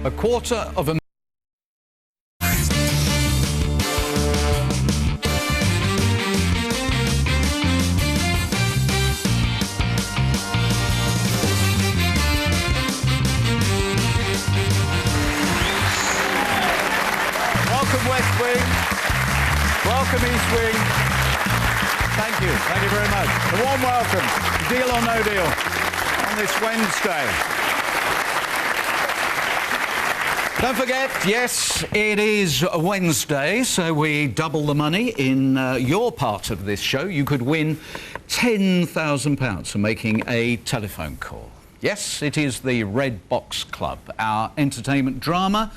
A quarter of a... Welcome, West Wing. Welcome, East Wing. Thank you. Thank you very much. A warm welcome. Deal or no deal on this Wednesday. Don't forget, yes, it is a Wednesday, so we double the money in your part of this show. You could win £10,000 for making a telephone call. Yes, it is the Red Box Club, our entertainment drama,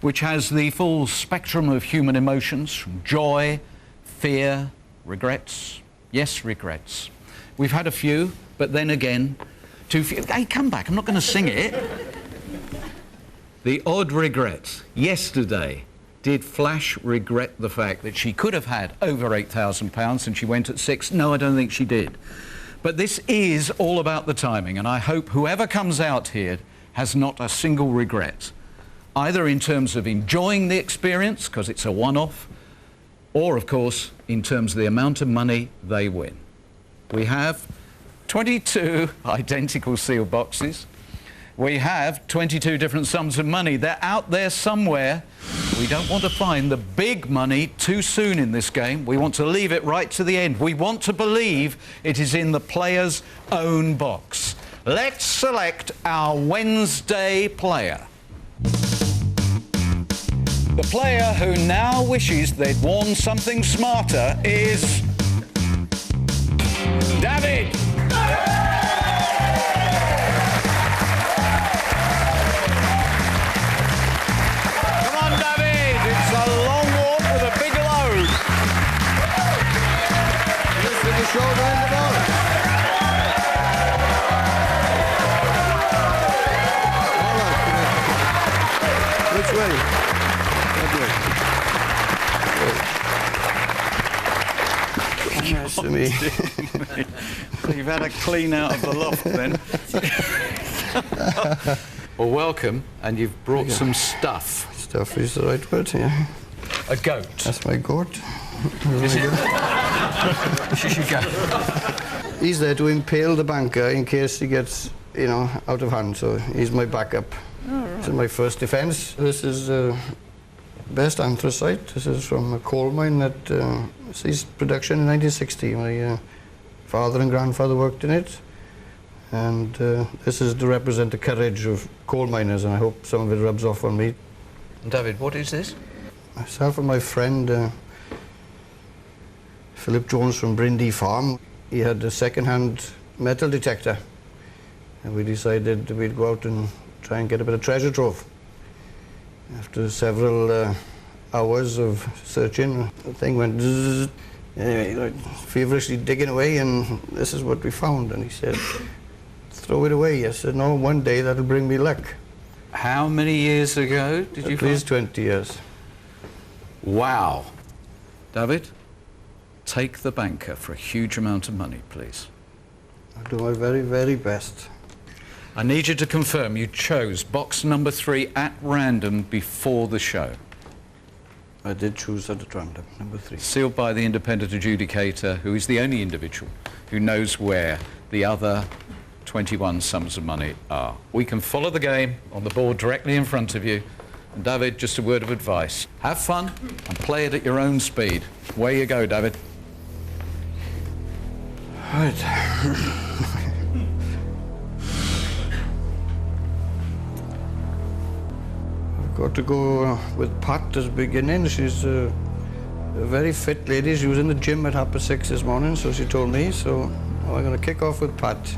which has the full spectrum of human emotions, from joy, fear, regrets. Yes, regrets. We've had a few, but then again, too few. Hey, come back, I'm not going to sing it. The odd regret. Yesterday, did Flash regret the fact that she could have had over £8,000 and she went at 6? No, I don't think she did. But this is all about the timing, and I hope whoever comes out here has not a single regret, either in terms of enjoying the experience, because it's a one-off, or, of course, in terms of the amount of money they win. We have 22 identical sealed boxes. We have 22 different sums of money. They're out there somewhere. We don't want to find the big money too soon in this game. We want to leave it right to the end. We want to believe it is in the player's own box. Let's select our Wednesday player. The player who now wishes they'd worn something smarter is... David! Shoulder in the ball. Which way? Nice to me. You've had a clean out of the loft then. Well, welcome, and you've brought some stuff. Stuff is the right word, yeah. A goat. That's my goat. Is it? She should go. He's there to impale the banker in case he gets, you know, out of hand, so he's my backup. Oh, right. This is my first defence. This is best anthracite. This is from a coal mine that ceased production in 1960. My father and grandfather worked in it, and this is to represent the courage of coal miners, and I hope some of it rubs off on me. David, what is this? Myself and my friend Philip Jones from Brindee Farm. He had a second-hand metal detector, and we decided we'd go out and try and get a bit of treasure trove. After several hours of searching, the thing went zzz. Anyway, like, feverishly digging away, and this is what we found. And he said, throw it away. I said, no, one day that'll bring me luck. How many years ago did you find? At least 20 years. Wow. David? Take the banker for a huge amount of money, please. I'll do my very, very best. I need you to confirm you chose box number 3 at random before the show. I did choose at random, number 3. Sealed by the independent adjudicator, who is the only individual who knows where the other 21 sums of money are. We can follow the game on the board directly in front of you. And David, just a word of advice. Have fun and play it at your own speed. Away you go, David. Right. I've got to go with Pat as beginning. She's a very fit lady. She was in the gym at 6:30 this morning, so she told me. So I'm going to kick off with Pat.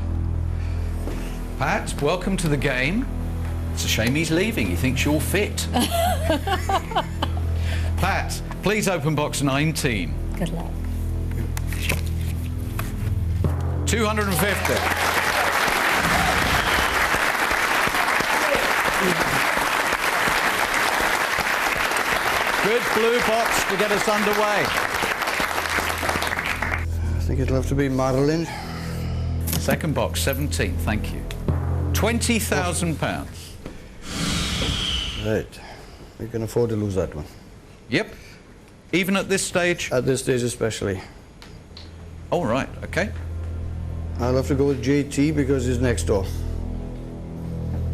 Pat, welcome to the game. It's a shame he's leaving. He thinks you're fit. Pat, please open box 19. Good luck. 250. Good blue box to get us underway. I think it'll have to be Marilyn. Second box, 17, thank you. £20,000. Right. We can afford to lose that one. Yep. Even at this stage? At this stage especially. All right, okay. I'll have to go with JT because he's next door.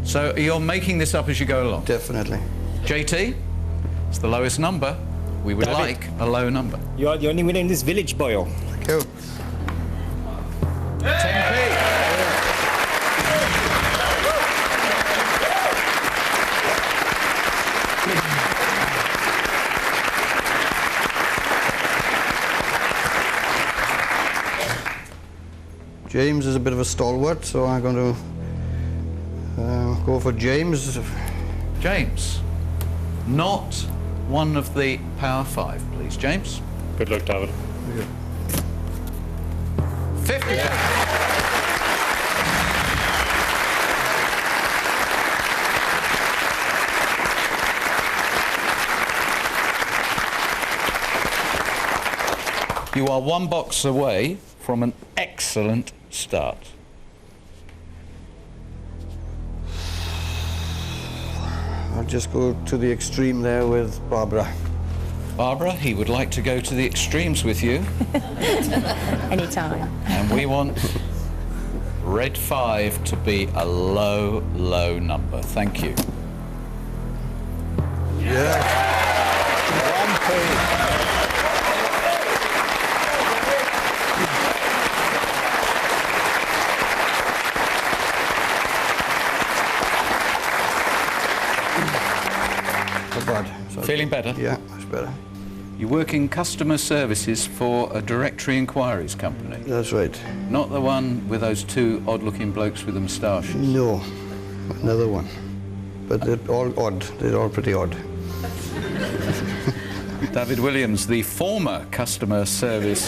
So you're making this up as you go along? Definitely. JT, it's the lowest number. We would David. like a low number. You are the only winner in this village, Boyle. Thank you. 10p. James is a bit of a stalwart, so I'm going to go for James. James, not one of the Power 5, please. James? Good luck, David. 50. You are one box away from an excellent start. I'll just go to the extreme there with Barbara. Barbara, he would like to go to the extremes with you. Anytime. And we want red 5 to be a low, low number. Thank you. Yeah. 1p. Not bad. So, Feeling better? yeah, much better. You work in customer services for a directory inquiries company, That's right. not the one with those two odd-looking blokes with the moustaches. No, another one. But they're all odd. They're all pretty odd. David Williams, the former customer service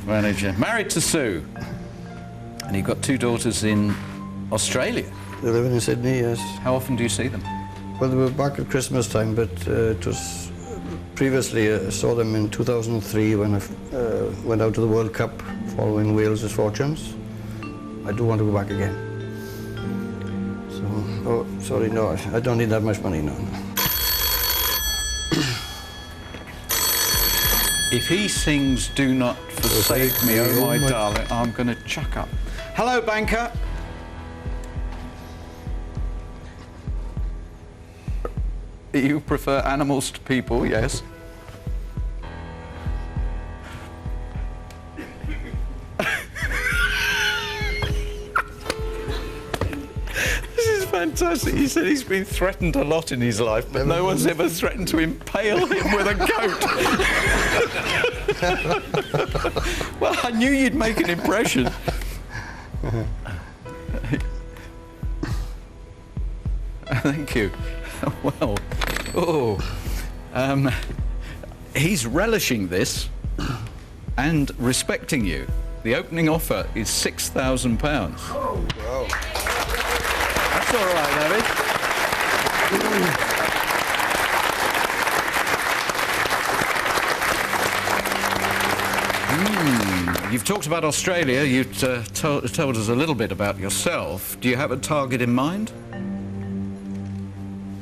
manager, married to Sue, and you've got 2 daughters in Australia. They're living in Sydney, yes. How often do you see them? Well, they were back at Christmas time, but it was previously I saw them in 2003 when I went out to the World Cup following Wales' fortunes. I do want to go back again. So, oh, sorry, no, I don't need that much money, no. If he sings "Do Not Forsake Me, Oh My Darling," I'm going to chuck up. Hello, banker. You prefer animals to people, yes? This is fantastic. He said he's been threatened a lot in his life, but no one's ever threatened to impale him with a goat. Well, I knew you'd make an impression. Thank you. Well, he's relishing this and respecting you. The opening offer is £6,000. Wow. That's all right, David. You've talked about Australia. You've told us a little bit about yourself. Do you have a target in mind?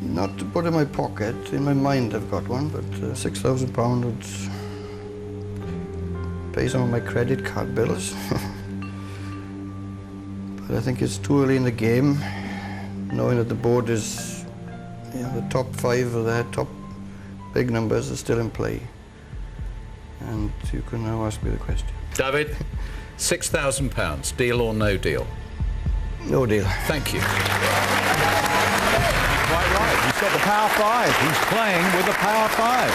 Not to put in my pocket. In my mind I've got one, but £6,000 would pay some of my credit card bills. But I think it's too early in the game, knowing that the board is, you know, the top 5 of their top big numbers are still in play. And you can now ask me the question. David, £6,000, deal or no deal? No deal. Thank you. Quite right, he's got the Power 5. He's playing with the Power 5.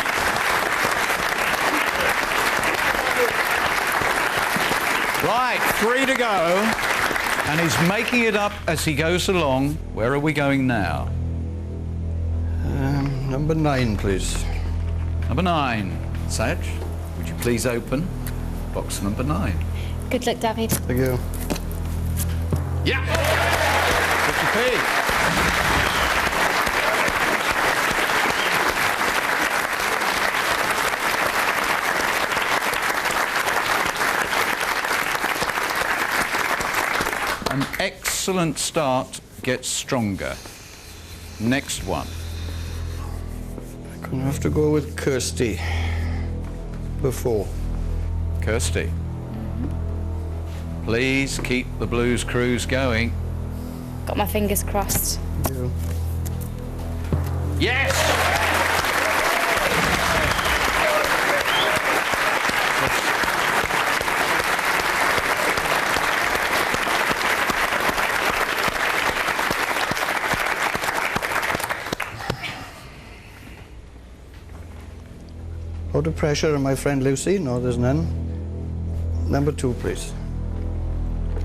Right, 3 to go. And he's making it up as he goes along. Where are we going now? Number 9, please. Number 9. Saj, would you please open box number 9? Good luck, David. Thank you. Yeah! 50p. An excellent start gets stronger. next one. I'm gonna have to go with Kirsty. Before. Kirsty. Please keep the Blues Cruise going. Got my fingers crossed. Yeah. Yes! Out of pressure on my friend Lucy? No, there's none. Number 2, please.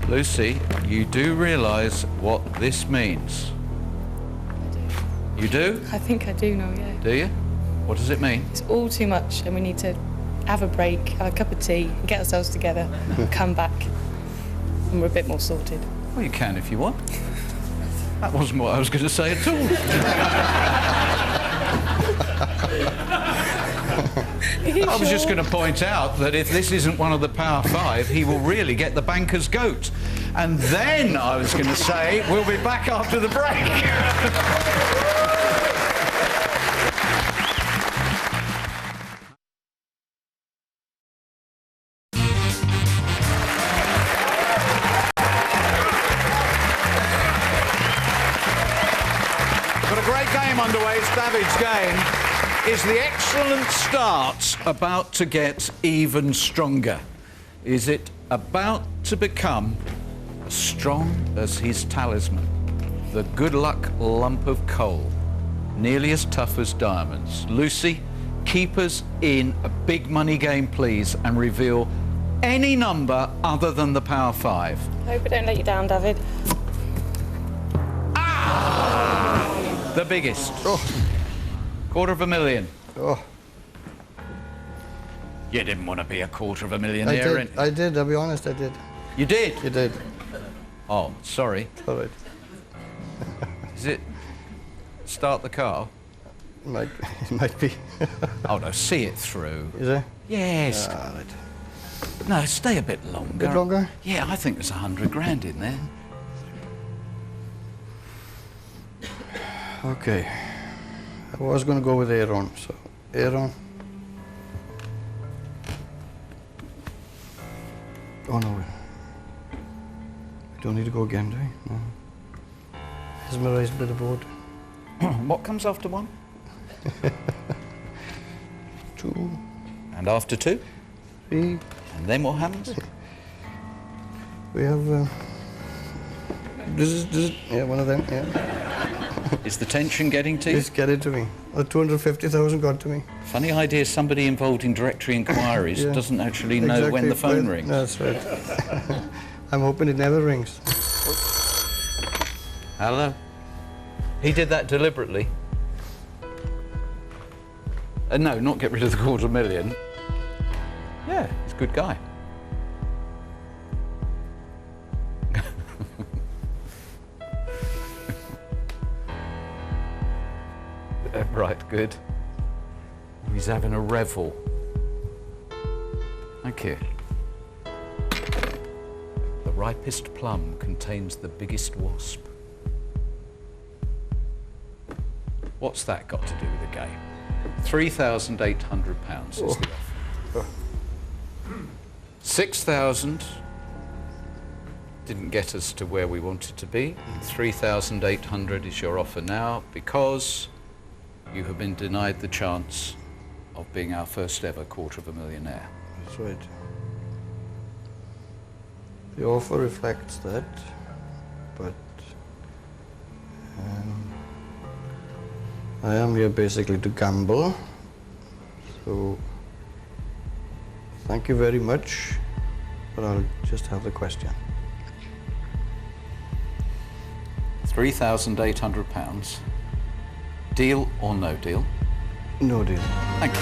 Lucy, you do realise what this means? You do? I think I do know, yeah. Do you? What does it mean? It's all too much and we need to have a break, have a cup of tea, get ourselves together, come back, and we're a bit more sorted. Well, you can if you want. That wasn't what I was going to say at all. I was just going to point out that if this isn't one of the Power Five, he will really get the banker's goat. And then I was going to say, we'll be back after the break. Got a great game underway. It's David's game. Is the excellent start about to get even stronger? Is it about to become as strong as his talisman, the good luck lump of coal, nearly as tough as diamonds? Lucy, keep us in a big money game, please, and reveal any number other than the Power Five. I hope I don't let you down, David. The biggest. Oh. $250,000. Oh, You didn't want to be a $250,000, I did, I'll be honest, I did. You did? You did. Oh, sorry. All right. Is it start the car? It might be. Oh, no, see it through. Is it? Yes. Ah, right. No, stay a bit longer. Bit longer? Yeah, I think there's 100 grand in there. Okay. I was going to go with Aaron, so Aaron. Oh no. I don't need to go again, do I? No. Mesmerised by the board. What comes after 1? 2, And after 2? 3. And then what happens? We have. This is yeah, one of them. Yeah. Is the tension getting to you? Just get it to me. The 250,000 got to me. Funny idea, somebody involved in directory inquiries Yeah. doesn't actually know when the phone rings. That's right. I'm hoping it never rings. Hello? He did that deliberately. No, not get rid of the $250,000. Yeah, he's a good guy. Right, good. He's having a revel. Thank you. The ripest plum contains the biggest wasp. What's that got to do with the game? £3,800 is the offer. 6,000 didn't get us to where we wanted to be. 3,800 is your offer now because you have been denied the chance of being our first ever $250,000. That's right. The offer reflects that, but I am here basically to gamble. So thank you very much, but I'll just have the question. £3,800. Deal or no deal? No deal. Thank you.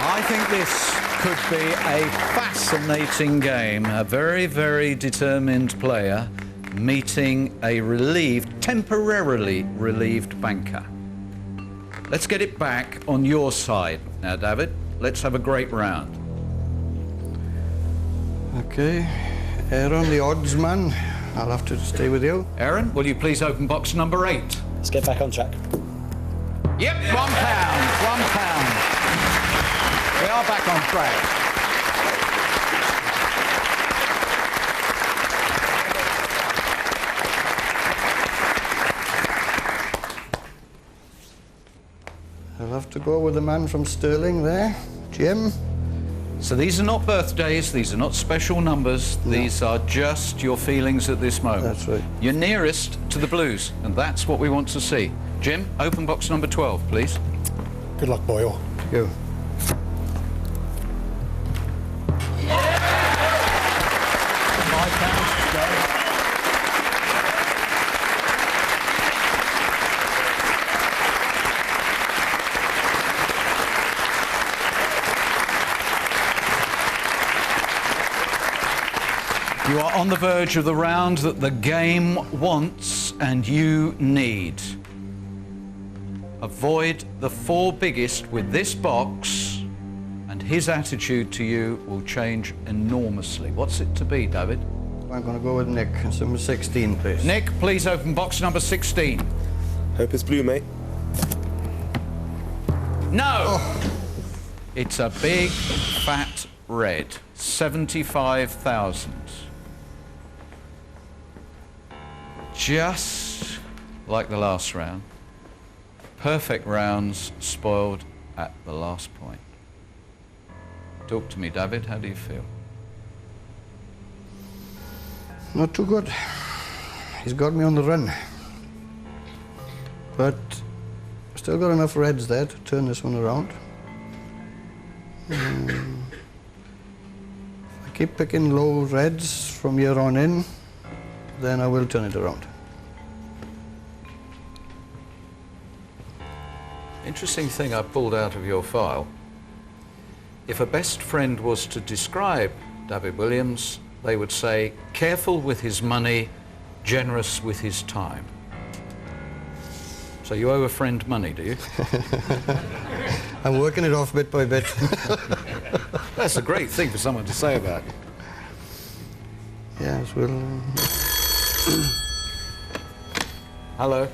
I think this could be a fascinating game. A very, very determined player meeting a temporarily relieved banker. Let's get it back on your side Now, David, let's have a great round. Okay. Aaron, the odds man. I'll have to stay with you. Aaron, will you please open box number 8? Let's get back on track. Yep, £1. £1. We are back on track. I'll have to go with the man from Stirling there, Jim. So these are not birthdays, these are not special numbers, these are just your feelings at this moment. That's right. You're nearest to the Blues, and that's what we want to see. Jim, open box number 12, please. Good luck, Boyle. Go. £5 to go. You are on the verge of the round that the game wants and you need. Avoid the 4 biggest with this box and his attitude to you will change enormously. What's it to be, David? I'm going to go with Nick. It's number 16, please. Nick, please open box number 16. Hope it's blue, mate. No! It's a big, fat red. 75,000. Just like the last round. Perfect rounds spoiled at the last point. Talk to me, David. How do you feel? Not too good. He's got me on the run. But still got enough reds there to turn this one around. If I keep picking low reds from here on in, then I will turn it around. Interesting thing I pulled out of your file. If a best friend was to describe David Williams, they would say, careful with his money, generous with his time. So you owe a friend money, do you? I'm working it off bit by bit. That's a great thing for someone to say about you. Yes, well... Hello.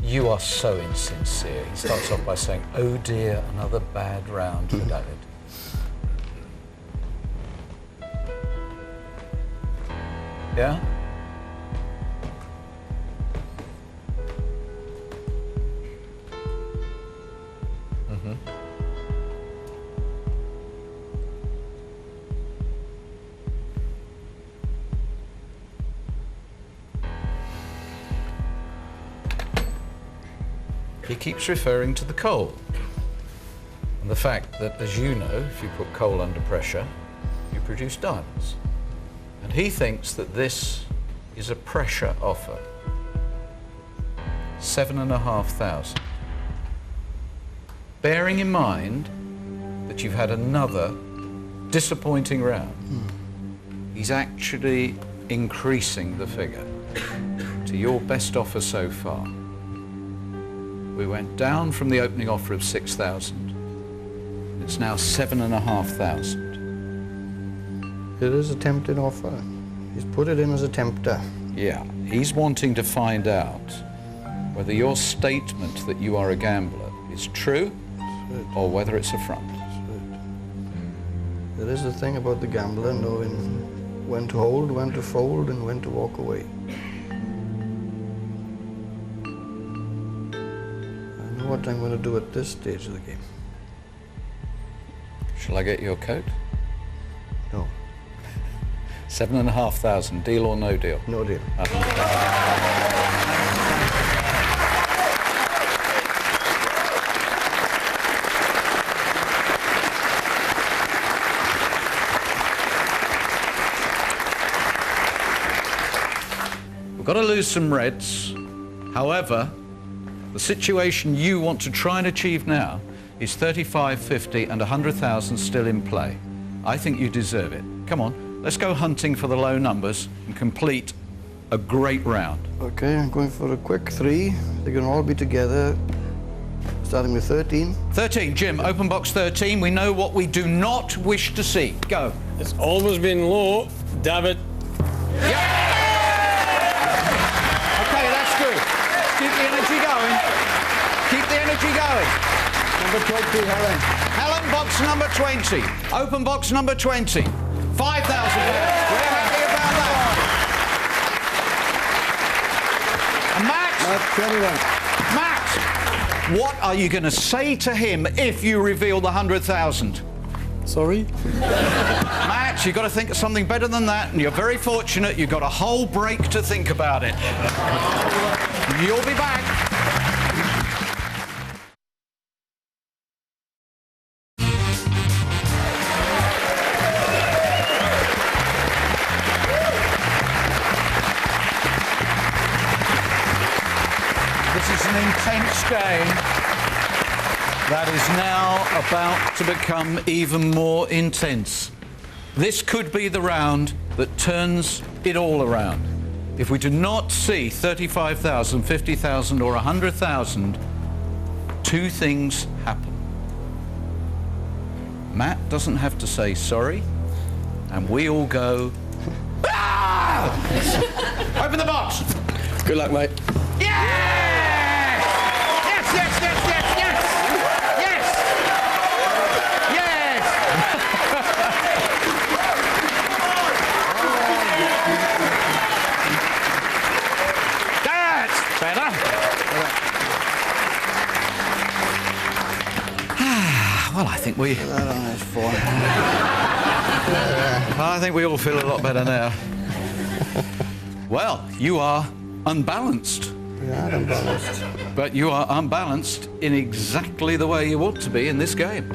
You are so insincere. He starts off by saying, oh dear, another bad round for David. Yeah? Mm-hmm. He keeps referring to the coal and the fact that, as you know, if you put coal under pressure, you produce diamonds. And he thinks that this is a pressure offer. 7,500. Bearing in mind that you've had another disappointing round, he's actually increasing the figure to your best offer so far. We went down from the opening offer of 6,000. It's now 7,500. It is a tempting offer. He's put it in as a tempter. Yeah, he's wanting to find out whether your statement that you are a gambler is true or whether it's a front. There is a thing about the gambler knowing when to hold, when to fold, and when to walk away. I know what I'm going to do at this stage of the game. Shall I get your coat? No. 7,500, deal or no deal? No deal. We've got to lose some reds. However, the situation you want to try and achieve now is 35, 50 and 100,000 still in play. I think you deserve it. Come on, let's go hunting for the low numbers and complete a great round. Okay, I'm going for a quick 3. They can all be together. Starting with 13. 13, Jim, open box 13. We know what we do not wish to see. Go. It's almost been low. David. Yeah! Okay, that's good. Keep the energy going. Keep the energy going. Number 20, Helen. Helen, box number 20. Open box number 20. £5,000. We're happy about that. And Matt, 21. what are you going to say to him if you reveal the 100,000? Sorry? Matt, you've got to think of something better than that, and you're very fortunate. You've got a whole break to think about it. You'll be back. This is an intense game that is now about to become even more intense. This could be the round that turns it all around. If we do not see 35,000, 50,000 or 100,000, two things happen. Matt doesn't have to say sorry, and we all go, ah! Open the box. Good luck, mate. Yeah! Yes, yes, yes, yes, yes! Yes! Yes! That's better. Well, I think we... I think we all feel a lot better now. Well, you are unbalanced. Yeah, I'm balanced. But you are unbalanced in exactly the way you ought to be in this game.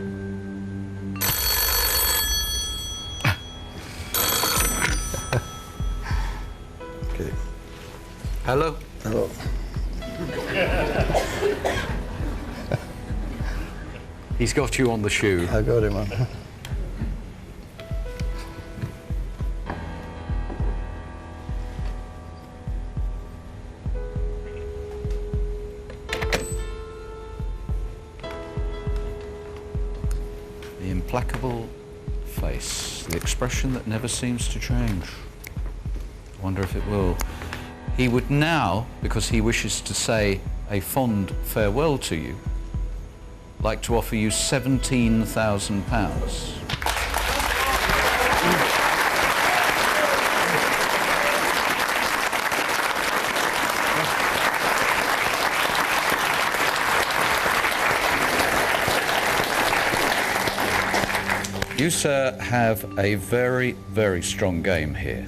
Okay. Hello? Hello. He's got you on the shoe. I got him on. The implacable face, the expression that never seems to change. I wonder if it will. He would now, because he wishes to say a fond farewell to you, like to offer you £17,000. You, sir, have a very, very strong game here.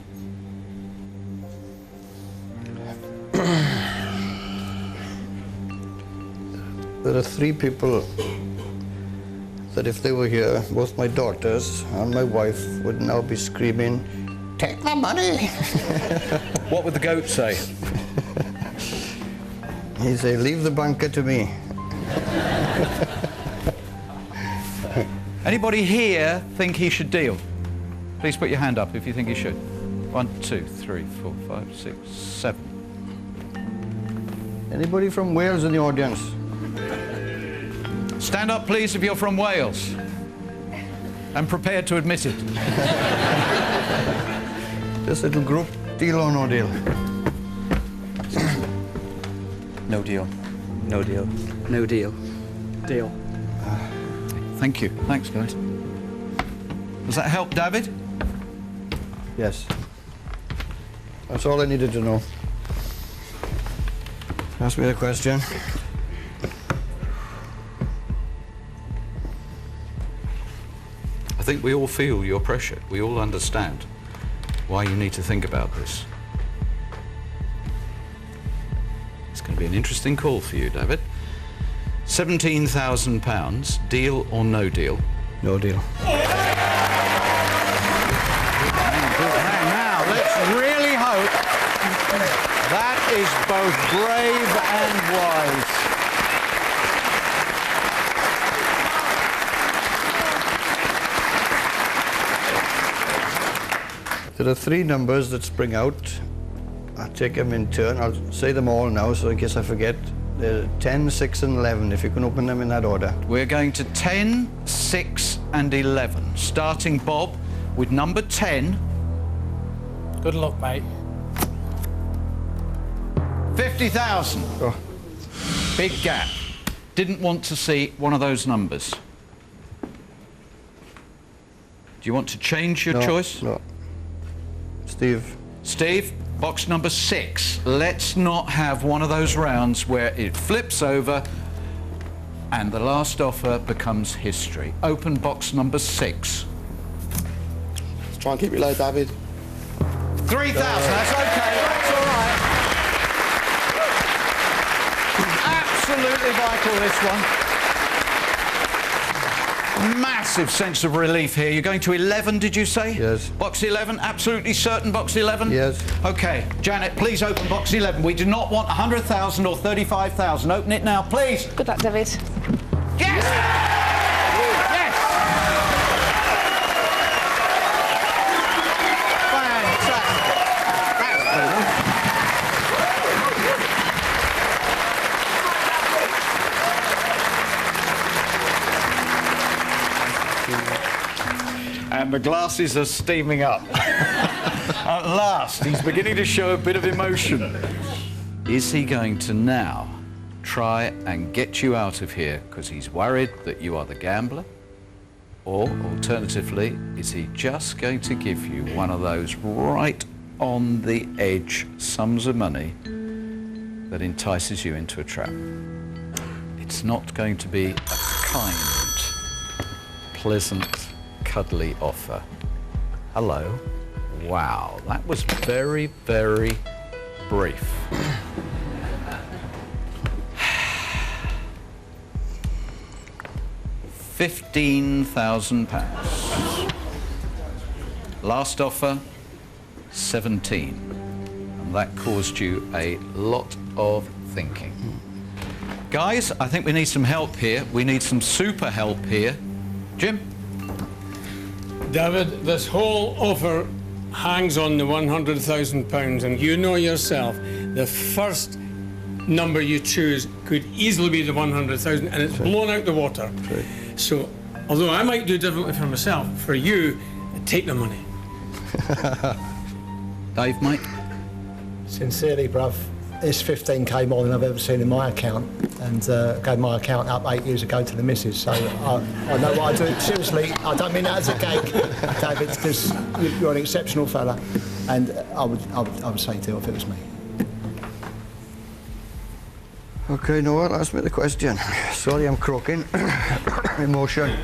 There are 3 people that if they were here, both my daughters and my wife would now be screaming, "Take the money!" What would the goat say? He'd say, "Leave the banker to me." Anybody here think he should deal? Please put your hand up if you think he should. 1, 2, 3, 4, 5, 6, 7. Anybody from Wales in the audience? Stand up, please, if you're from Wales. And prepared to admit it. This little group, deal or no deal? No deal. No deal. No deal. Deal. Thank you. Thanks, guys. Does that help, David? Yes. That's all I needed to know. Ask me the question. I think we all feel your pressure. We all understand why you need to think about this. It's going to be an interesting call for you, David. £17,000, deal or no deal? No deal. Now, let's really hope that is both brave and wise. There are 3 numbers that spring out, I'll take them in turn. I'll say them all now, so in case I forget. 10, 6 and 11, if you can open them in that order. We're going to 10, 6 and 11. Starting, Bob, with number 10. Good luck, mate. 50,000. Oh. Big gap. Didn't want to see one of those numbers. Do you want to change your choice? No. Steve. Steve, box number 6. Let's not have one of those rounds where it flips over and the last offer becomes history. Open box number 6. Let's try and keep it low, David. 3,000, that's okay, that's all right. Absolutely vital, this one. Massive sense of relief here. You're going to 11, did you say? Yes. Box 11, absolutely certain box 11? Yes. Okay, Janet, please open box 11. We do not want 100,000 or 35,000. Open it now, please. Good luck, David. Yes! Yes! Fantastic. That's brilliant. And the glasses are steaming up. At last, he's beginning to show a bit of emotion. Is he going to now try and get you out of here because he's worried that you are the gambler? Or, alternatively, is he just going to give you one of those right on the edge sums of money that entices you into a trap? It's not going to be a kind, pleasant, cuddly offer. Hello. Wow, that was very, very brief. £15,000. Last offer, 17. And that caused you a lot of thinking. Guys, I think we need some help here. We need some super help here. Jim? David, this whole offer hangs on the £100,000, and you know yourself, the first number you choose could easily be the 100,000, and it's blown out the water. Right. So, although I might do differently for myself, for you, take the money. Dave, mate? Sincerely, bruv, it's 15k more than I've ever seen in my account, and gave my account up 8 years ago to the missus, so I know what I do. Seriously, I don't mean that as a gag, David, because you're an exceptional fella, and I would say deal if it was me. Okay, Noel, ask me the question. Sorry, I'm croaking. Emotion.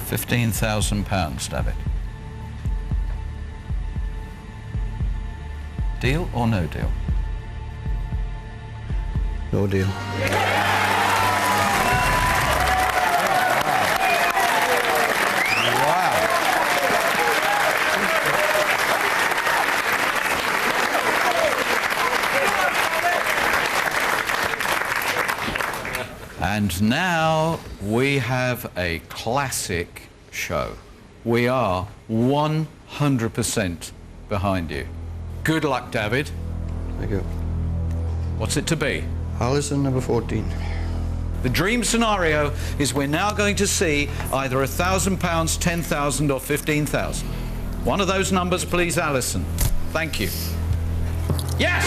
£15,000, David. Deal or no deal? No deal. And now we have a classic show. We are 100% behind you. Good luck, David. Thank you. What's it to be? Alison, number 14. The dream scenario is we're now going to see either £1,000, 10,000 or 15,000. One of those numbers, please, Alison. Thank you. Yes!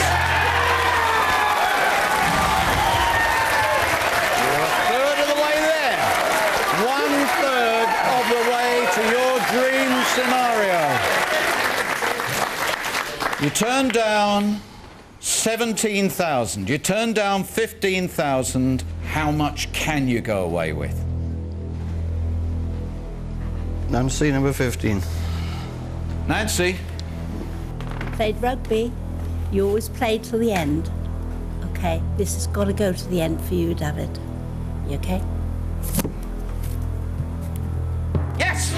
You turned down 17,000. You turned down 15,000. How much can you go away with? Nancy, number 15. Nancy? Played rugby. You always play till the end. Okay, this has got to go to the end for you, David. You okay? Yes!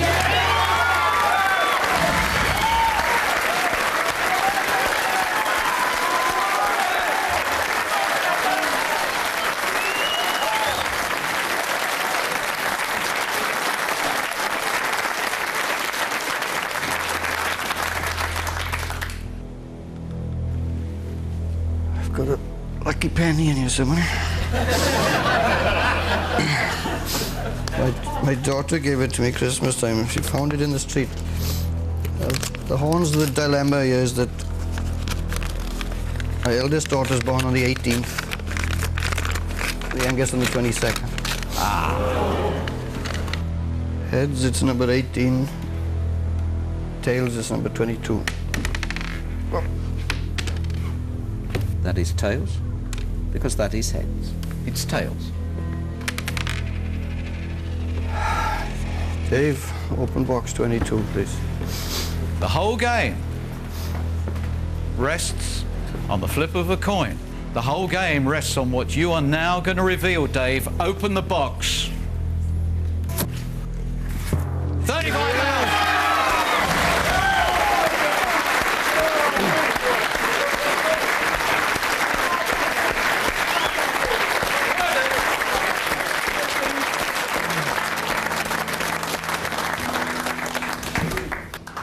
lucky penny in here somewhere. my daughter gave it to me Christmas time. She found it in the street. The horns of the dilemma here is that my eldest daughter's born on the 18th, the youngest on the 22nd. Heads, it's number 18. Tails, it's number 22. That is tails, because that is heads. It's tails. Dave, open box 22, please. The whole game rests on the flip of a coin. The whole game rests on what you are now going to reveal, Dave. Open the box. 35,000.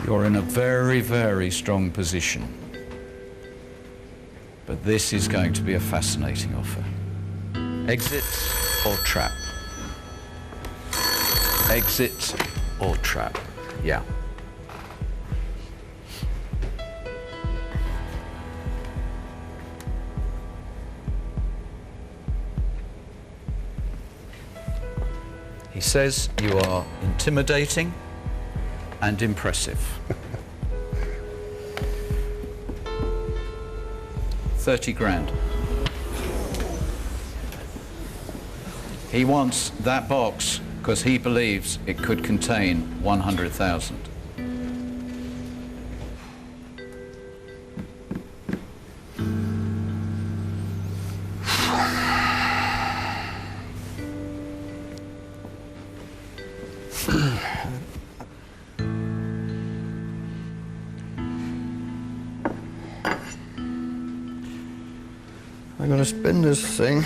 You're in a very, very strong position. But this is going to be a fascinating offer. Exit or trap? Exit or trap? Yeah. He says you are intimidating and impressive. 30 grand. He wants that box because he believes it could contain 100,000. I'm going to spin this thing.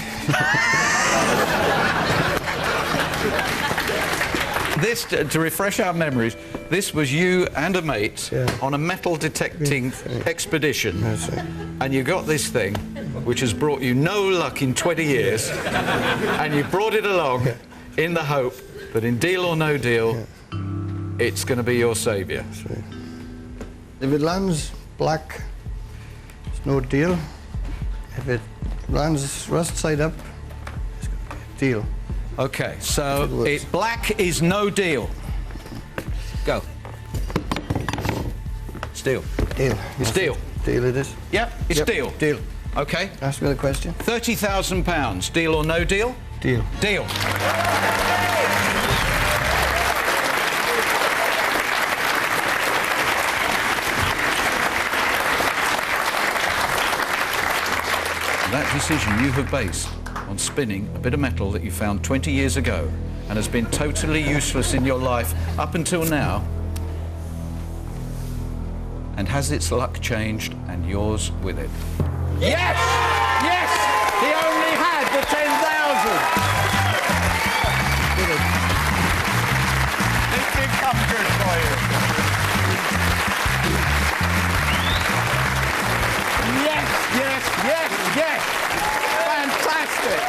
This, to refresh our memories, this was you and a mate on a metal detecting expedition. And you got this thing, which has brought you no luck in 20 years, and you brought it along in the hope that in Deal or No Deal, it's going to be your saviour. If it lands black, it's no deal. If it lands rust side up, it's going to be a deal. Okay, so black is no deal. Go. It's deal. Deal. It's deal. Deal it is. Yep, it's deal. Deal. Okay. Ask me the question. £30,000. Deal or no deal? Deal. Deal. That decision you have based on spinning a bit of metal that you found 20 years ago and has been totally useless in your life up until now, and has its luck changed and yours with it? Yes! Yes! He only had the 10,000! This did come good for you. Yes, yes, yes, yes! Fantastic!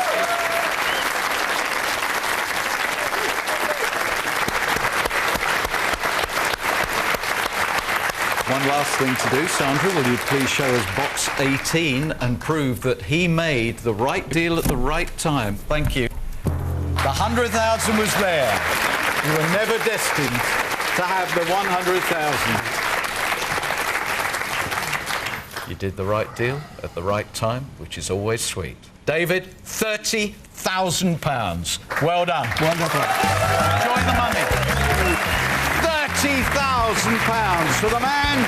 One last thing to do, Sandra, will you please show us box 18 and prove that he made the right deal at the right time? Thank you. The 100,000 was there. You were never destined to have the 100,000. You did the right deal at the right time, which is always sweet. David, £30,000. Well done. Wonderful. Enjoy the money. £30,000 for the man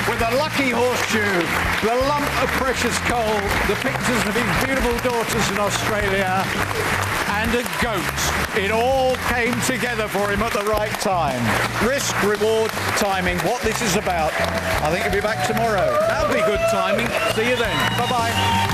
with the lucky horseshoe, the lump of precious coal, the pictures of his beautiful daughters in Australia, and a goat. It all came together for him at the right time. Risk, reward, timing, what this is about. I think he'll be back tomorrow. That'll be good timing. See you then. Bye-bye.